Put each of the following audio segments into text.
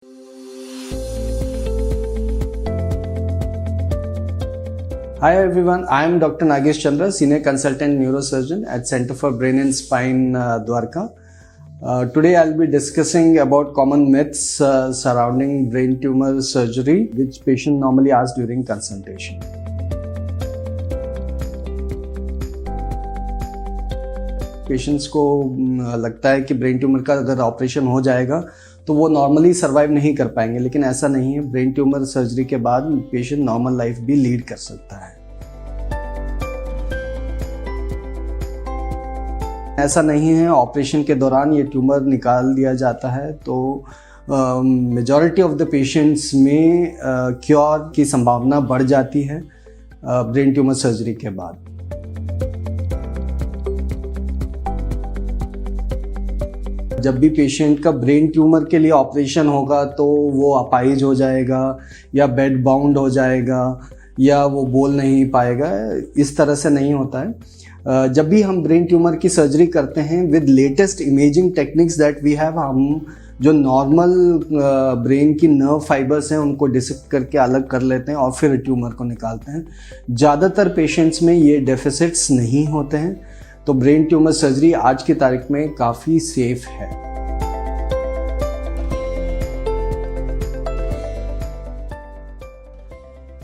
Hi everyone, I am Dr. Nagesh Chandra, Senior Consultant Neurosurgeon at Center for Brain and Spine, Dwarka. Today I'll be discussing about common myths surrounding brain tumor surgery, which patient normally ask during consultation. Patients को लगता है कि brain tumour का अगर operation हो जाएगा तो वो नॉर्मली सर्वाइव नहीं कर पाएंगे, लेकिन ऐसा नहीं है। ब्रेन ट्यूमर सर्जरी के बाद पेशेंट नॉर्मल लाइफ भी लीड कर सकता है। ऐसा नहीं है, ऑपरेशन के दौरान ये ट्यूमर निकाल दिया जाता है तो मेजॉरिटी ऑफ द पेशेंट्स में क्योर की संभावना बढ़ जाती है ब्रेन ट्यूमर सर्जरी के बाद। जब भी पेशेंट का ब्रेन ट्यूमर के लिए ऑपरेशन होगा तो वो अपाहिज हो जाएगा या बेड बाउंड हो जाएगा या वो बोल नहीं पाएगा, इस तरह से नहीं होता है। जब भी हम ब्रेन ट्यूमर की सर्जरी करते हैं with latest imaging techniques that we have, हम जो नॉर्मल ब्रेन की नर्व फाइबर्स हैं उनको डिसेक्ट करके अलग कर लेते हैं और फिर ट्यूमर को निकालते हैं। ज़्यादातर पेशेंट्स में ये डेफिसिट्स नहीं होते हैं, तो ब्रेन ट्यूमर सर्जरी आज की तारीख में काफ़ी सेफ है।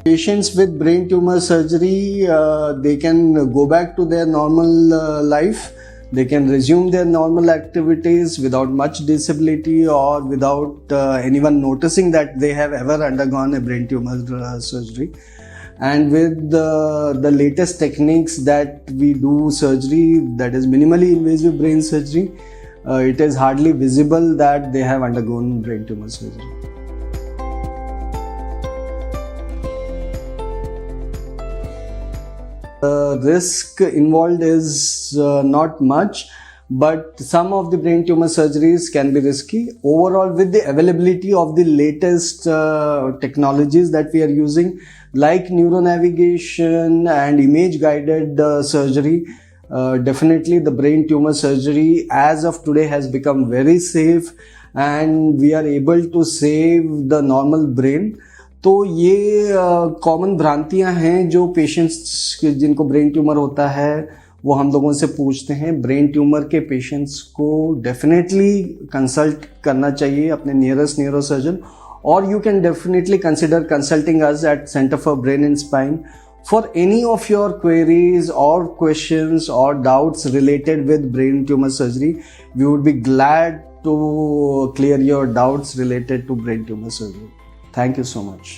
Patients with brain tumor surgery, they can go back to their normal life. They can resume their normal activities without much disability or without anyone noticing that they have ever undergone a brain tumor surgery. And with the latest techniques that we do surgery, that is minimally invasive brain surgery, it is hardly visible that they have undergone brain tumor surgery. The risk involved is not much, but some of the brain tumor surgeries can be risky. Overall, with the availability of the latest technologies that we are using, like neuronavigation and image guided surgery, definitely the brain tumor surgery as of today has become very safe and we are able to save the normal brain. तो ये common भ्रांतियां हैं जो patients जिनको brain tumour होता है वो हम लोगों से पूछते हैं। ब्रेन ट्यूमर के पेशेंट्स को डेफिनेटली कंसल्ट करना चाहिए अपने नियरेस्ट न्यूरोसर्जन, और you can definitely consider consulting us at Center for Brain and Spine for any of your queries or questions or doubts related with brain tumor surgery. We would be glad to clear your doubts related to brain tumor surgery. Thank you so much.